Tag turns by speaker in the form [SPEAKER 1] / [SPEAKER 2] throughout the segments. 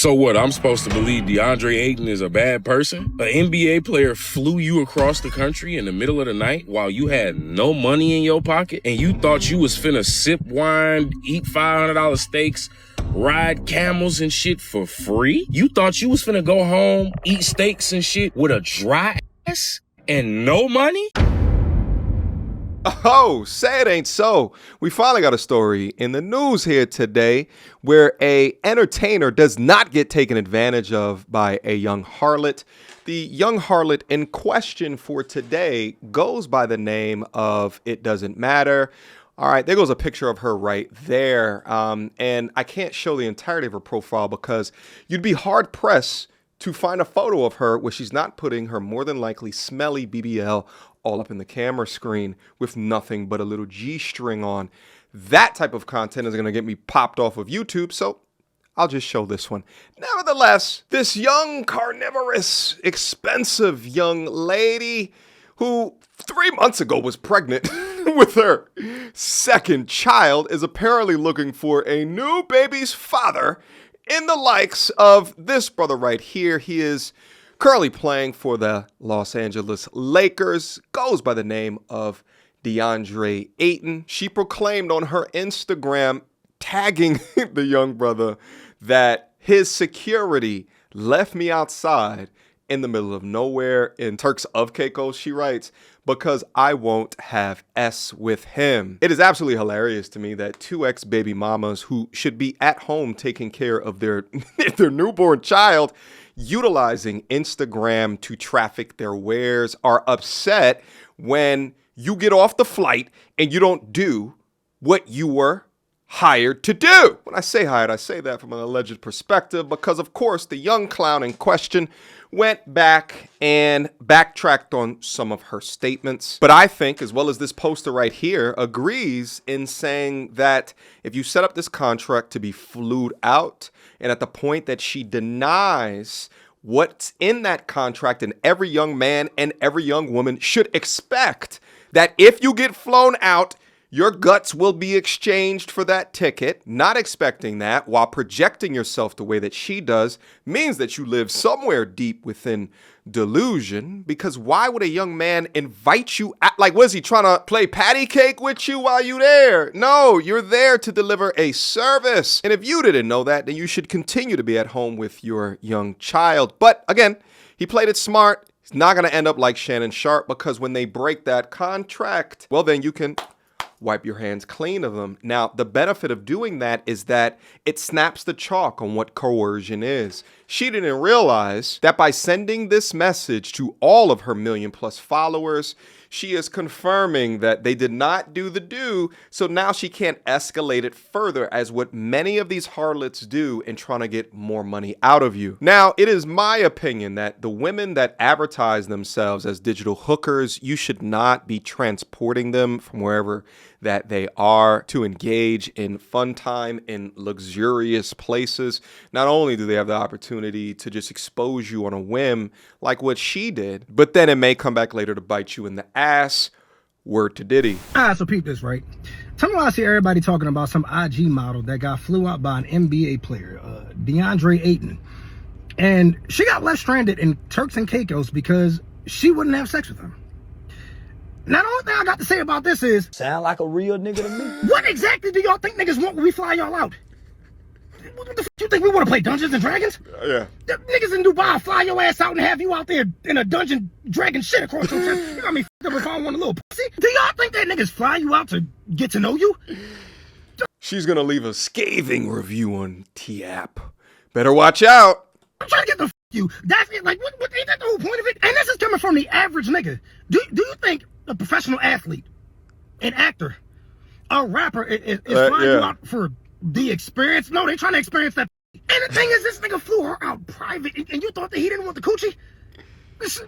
[SPEAKER 1] So what, I'm supposed to believe DeAndre Ayton is a bad person? An NBA player flew you across the country in the middle of the night while you had no money in your pocket and you thought you was finna sip wine, eat $500 steaks, ride camels and shit for free? You thought you was finna go home, eat steaks and shit with a dry ass and no money?
[SPEAKER 2] Oh, say it ain't so. We finally got a story in the news here today where a entertainer does not get taken advantage of by a young harlot. The young harlot in question for today goes by the name of It Doesn't Matter. All right, there goes a picture of her right there. And I can't show the entirety of her profile because you'd be hard pressed to find a photo of her where she's not putting her more than likely smelly BBL all up in the camera screen with nothing but a little G-string on. That type of content is going to get me popped off of YouTube, so I'll just show this one. Nevertheless, this young, carnivorous, expensive young lady who 3 months ago was pregnant with her second child is apparently looking for a new baby's father in the likes of this brother right here. He is currently playing for the Los Angeles Lakers, goes by the name of DeAndre Ayton. She proclaimed on her Instagram, tagging the young brother, that his security left me outside in the middle of nowhere in Turks of Caicos, she writes, because I won't have S with him. It is absolutely hilarious to me that two ex-baby mamas who should be at home taking care of their newborn child, utilizing Instagram to traffic their wares, are upset when you get off the flight and you don't do what you were hired to do. When I say hired, I say that from an alleged perspective because, of course, the young clown in question went back and backtracked on some of her statements. But I think, as well as this poster right here, agrees in saying that if you set up this contract to be flued out, and at the point that she denies what's in that contract, and every young man and every young woman should expect that if you get flown out, your guts will be exchanged for that ticket. Not expecting that while projecting yourself the way that she does means that you live somewhere deep within delusion. Because why would a young man invite you out? Like, was he trying to play patty cake with you while you there? No, you're there to deliver a service. And if you didn't know that, then you should continue to be at home with your young child. But again, he played it smart. He's not going to end up like Shannon Sharp, because when they break that contract, well, then you can wipe your hands clean of them. Now, the benefit of doing that is that it snaps the chalk on what coercion is. She didn't realize that by sending this message to all of her 1 million+ followers, she is confirming that they did not do the do, so now she can't escalate it further as what many of these harlots do in trying to get more money out of you. Now, it is my opinion that the women that advertise themselves as digital hookers, you should not be transporting them from wherever that they are to engage in fun time in luxurious places. Not only do they have the opportunity to just expose you on a whim like what she did, but then it may come back later to bite you in the ass. Word to Diddy.
[SPEAKER 3] So peep this, right? Tell me why I see everybody talking about some IG model that got flew out by an NBA player, DeAndre Ayton. And she got left stranded in Turks and Caicos because she wouldn't have sex with him. Now, the only thing I got to say about this is,
[SPEAKER 4] sound like a real nigga to me.
[SPEAKER 3] What exactly do y'all think niggas want when we fly y'all out? What the f*** you think we want to play Dungeons and Dragons?
[SPEAKER 2] Yeah.
[SPEAKER 3] The niggas in Dubai fly your ass out and have you out there in a dungeon dragging shit across your chest. You got me f***ed up if I want a little pussy. Do y'all think that niggas fly you out to get to know you?
[SPEAKER 2] She's gonna leave a scathing review on T-App. Better watch out.
[SPEAKER 3] I'm trying to get the f*** you. That's it. Like, what ain't that the whole point of it? And this is coming from the average nigga. Do you think a professional athlete, an actor, a rapper is flying you out for the experience? No, they trying to experience that. And the thing is, this nigga flew her out private, and you thought that he didn't want the coochie?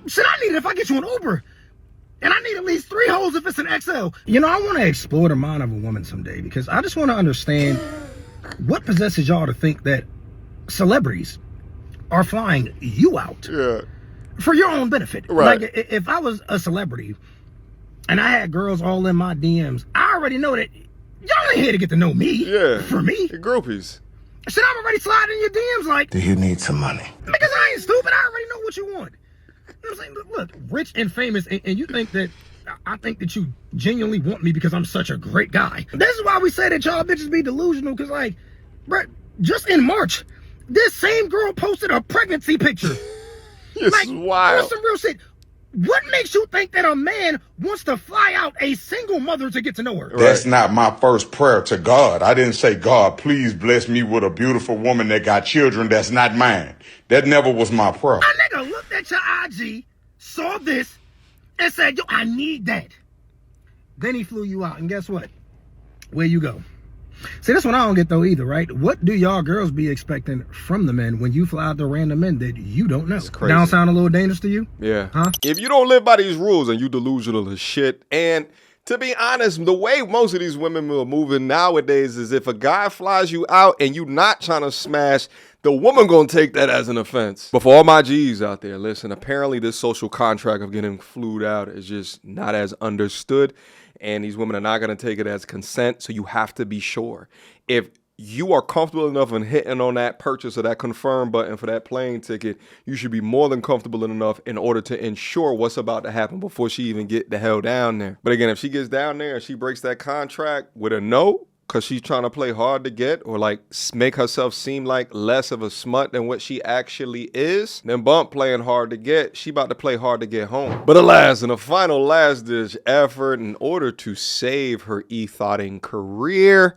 [SPEAKER 3] Shit, I need it if I get you an Uber. And I need at least 3 holes if it's an XL. You know, I want to explore the mind of a woman someday, because I just want to understand what possesses y'all to think that celebrities are flying you out for your own benefit.
[SPEAKER 2] Right.
[SPEAKER 3] Like, if I was a celebrity and I had girls all in my DMs, I already know that y'all ain't here to get to know me.
[SPEAKER 2] Yeah.
[SPEAKER 3] For me.
[SPEAKER 2] Groupies.
[SPEAKER 3] Shit, I'm already sliding in your DMs like,
[SPEAKER 5] do you need some money?
[SPEAKER 3] because I ain't stupid. I already know what you want. You know what I'm saying? Look, rich and famous, and you think that I think that you genuinely want me because I'm such a great guy. This is why we say that y'all bitches be delusional, because, like, bruh, just in March, this same girl posted a pregnancy picture.
[SPEAKER 2] This is wild.
[SPEAKER 3] On some real shit. What makes you think that a man wants to fly out a single mother to get to know her?
[SPEAKER 2] Right.
[SPEAKER 5] That's not my first prayer to God. I didn't say, God, please bless me with a beautiful woman that got children that's not mine. That never was my prayer.
[SPEAKER 3] A nigga looked at your IG, saw this, and said, yo, I need that. Then he flew you out, and guess what? Where you go? See, this one I don't get though either, right? What do y'all girls be expecting from the men when you fly out to random men that you don't know?
[SPEAKER 2] That's crazy.
[SPEAKER 3] Don't sound a little dangerous to you?
[SPEAKER 2] Yeah.
[SPEAKER 3] Huh?
[SPEAKER 2] If you don't live by these rules and you delusional as shit, and to be honest, the way most of these women are moving nowadays is if a guy flies you out and you not trying to smash, the woman gonna take that as an offense. But for all my G's out there, listen, apparently this social contract of getting flued out is just not as understood. And these women are not going to take it as consent. So you have to be sure. If you are comfortable enough in hitting on that purchase or that confirm button for that plane ticket, you should be more than comfortable enough in order to ensure what's about to happen before she even get the hell down there. But again, if she gets down there and she breaks that contract with a no, because she's trying to play hard to get or like make herself seem like less of a smut than what she actually is, then bump playing hard to get. She about to play hard to get home. But alas, in a final last-ditch effort in order to save her e-thoughting career,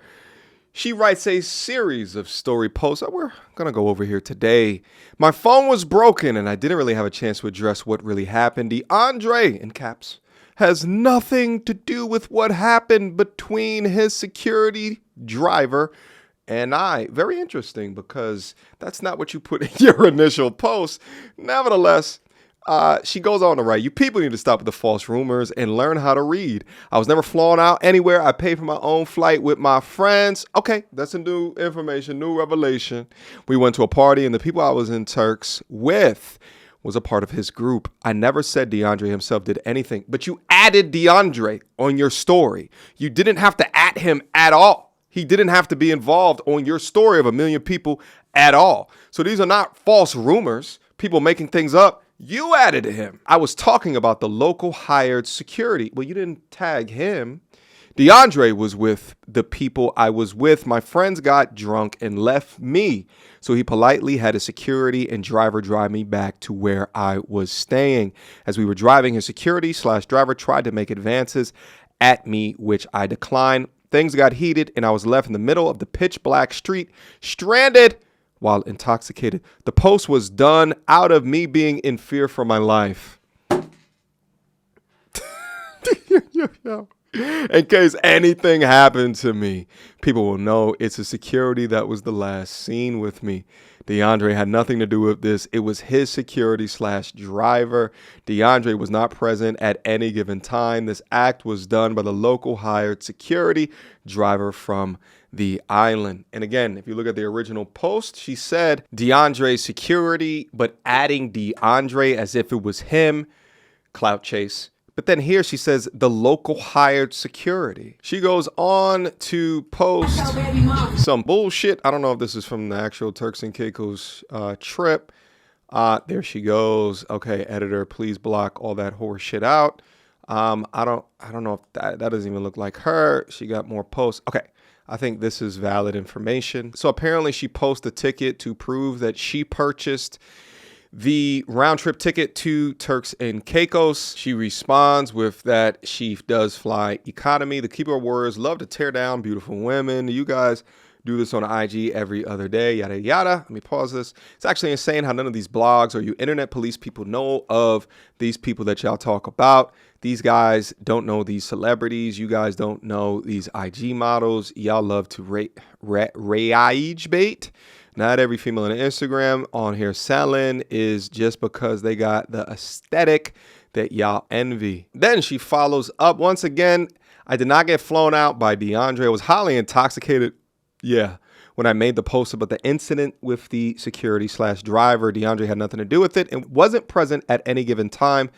[SPEAKER 2] she writes a series of story posts that we're going to go over here today. My phone was broken and I didn't really have a chance to address what really happened. DeAndre, in caps, has nothing to do with what happened between his security driver and I. Very interesting, because that's not what you put in your initial post. Nevertheless, she goes on to write, you people need to stop with the false rumors and learn how to read. I was never flown out anywhere. I paid for my own flight with my friends. Okay, that's a new information, new revelation. We went to a party and the people I was in Turks with was a part of his group. I never said DeAndre himself did anything, but you added DeAndre on your story. You didn't have to at him at all. He didn't have to be involved on your story of 1 million people at all. So these are not false rumors, people making things up. You added him. I was talking about the local hired security. Well, you didn't tag him. DeAndre was with the people I was with. My friends got drunk and left me. So he politely had a security and driver drive me back to where I was staying. As we were driving, his security/driver tried to make advances at me, which I declined. Things got heated and I was left in the middle of the pitch black street, stranded while intoxicated. The post was done out of me being in fear for my life. In case anything happened to me, people will know it's a security that was the last seen with me. DeAndre had nothing to do with this. It was his security/driver. DeAndre was not present at any given time. This act was done by the local hired security driver from the island. And again, if you look at the original post, she said DeAndre security, but adding DeAndre as if it was him. Clout chase. But then here she says the local hired security. She goes on to post some bullshit. I don't know if this is from the actual Turks and Caicos trip. There she goes. Okay, editor, please block all that horse shit out. I don't know if that doesn't even look like her. She got more posts. Okay, I think this is valid information. So apparently she posted a ticket to prove that she purchased the round trip ticket to Turks and Caicos. She responds with that she does fly economy. The keeper of words, love to tear down beautiful women. You guys do this on IG every other day, yada, yada. Let me pause this. It's actually insane how none of these blogs or you internet police people know of these people that y'all talk about. These guys don't know these celebrities. You guys don't know these IG models. Y'all love to rage bait. Not every female on Instagram on here selling is just because they got the aesthetic that y'all envy. Then she follows up once again. I did not get flown out by DeAndre. I was highly intoxicated. Yeah. When I made the post about the incident with the security/driver, DeAndre had nothing to do with it and wasn't present at any given time.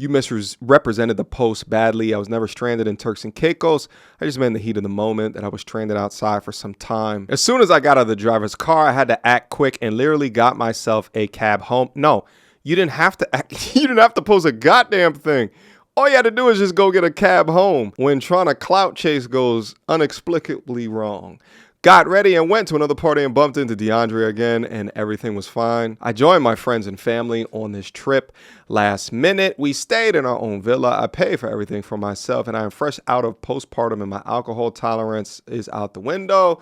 [SPEAKER 2] You misrepresented the post badly. I was never stranded in Turks and Caicos. I just meant in the heat of the moment that I was stranded outside for some time. As soon as I got out of the driver's car, I had to act quick and literally got myself a cab home. No, you didn't have to act. You didn't have to post a goddamn thing. All you had to do is just go get a cab home when trying to clout chase goes inexplicably wrong. Got ready and went to another party and bumped into DeAndre again, and everything was fine. I joined my friends and family on this trip last minute. We stayed in our own villa. I paid for everything for myself, and I am fresh out of postpartum, and my alcohol tolerance is out the window.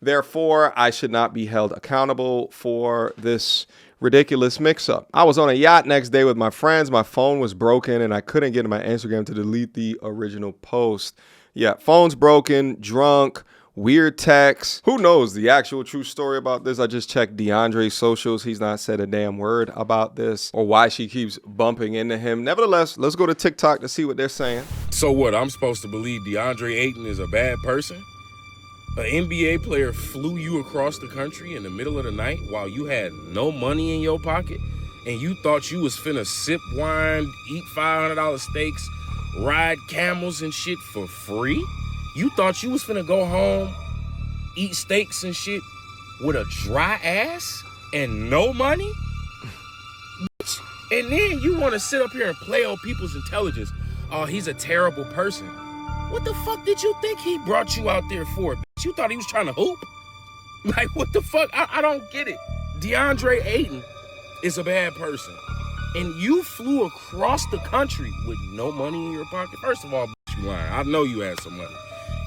[SPEAKER 2] Therefore, I should not be held accountable for this ridiculous mix-up. I was on a yacht next day with my friends. My phone was broken, and I couldn't get to my Instagram to delete the original post. Yeah, phone's broken, drunk, weird texts. Who knows the actual true story about this? I just checked DeAndre's socials. He's not said a damn word about this or why she keeps bumping into him. Nevertheless, let's go to TikTok to see what they're saying.
[SPEAKER 1] So what, I'm supposed to believe DeAndre Ayton is a bad person? An NBA player flew you across the country in the middle of the night while you had no money in your pocket and you thought you was finna sip wine, eat $500 steaks, ride camels and shit for free? You thought you was finna go home, eat steaks and shit with a dry ass and no money? Bitch. And then you wanna sit up here and play on people's intelligence. Oh, he's a terrible person. What the fuck did you think he brought you out there for, bitch? You thought he was trying to hoop? Like, what the fuck? I don't get it. DeAndre Ayton is a bad person. And you flew across the country with no money in your pocket? First of all, bitch, you lying. I know you had some money.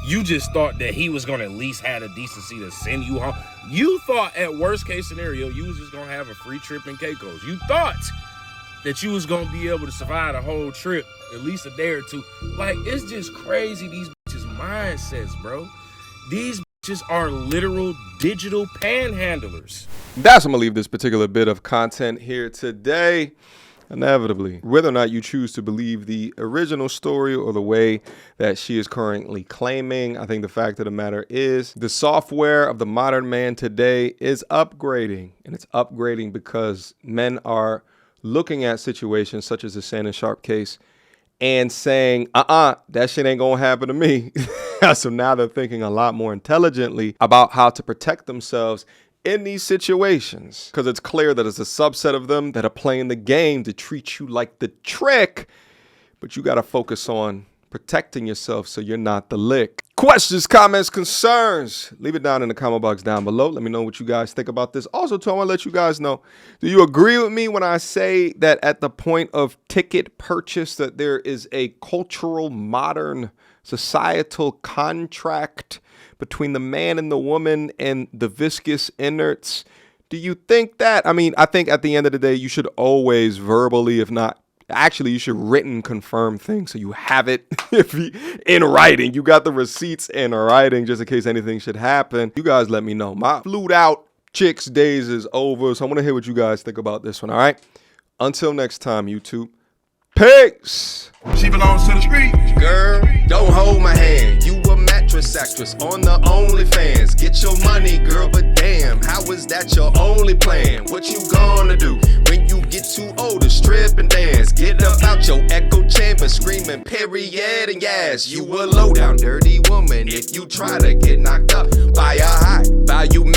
[SPEAKER 1] You just thought that he was going to at least have the decency to send you home. You thought at worst case scenario, you was just going to have a free trip in Caicos. You thought that you was going to be able to survive the whole trip, at least a day or two. Like, it's just crazy, these bitches' mindsets, bro. These bitches are literal digital panhandlers.
[SPEAKER 2] That's I'm gonna leave this particular bit of content here today. Inevitably, whether or not you choose to believe the original story or the way that she is currently claiming, I think the fact of the matter is the software of the modern man today is upgrading. And it's upgrading because men are looking at situations such as the Shannon Sharpe case and saying, that shit ain't gonna happen to me. So now they're thinking a lot more intelligently about how to protect themselves in these situations, because it's clear that it's a subset of them that are playing the game to treat you like the trick, but you got to focus on protecting yourself so you're not the lick. Questions, comments, concerns, leave it down in the comment box down below. Let me know what you guys think about this. Also, too, I want to let you guys know, do you agree with me when I say that at the point of ticket purchase that there is a cultural, modern, societal contract between the man and the woman and the viscous innards? Do you think that? I mean, I think at the end of the day, you should always verbally, if not, actually, you should written confirm things so you have it in writing. You got the receipts in writing just in case anything should happen. You guys let me know. My flued out chicks days is over, so I want to hear what you guys think about this one, all right? Until next time, YouTube. Peace.
[SPEAKER 6] She belongs to the street.
[SPEAKER 7] Girl, don't hold my hand. You a mattress actress on the OnlyFans. Get your money, girl, but damn, how is that your only plan? What you gonna do when you get too old to strip and dance? Get up out your echo chamber screaming period and yes. You a low down dirty woman if you try to get knocked up by a high value man.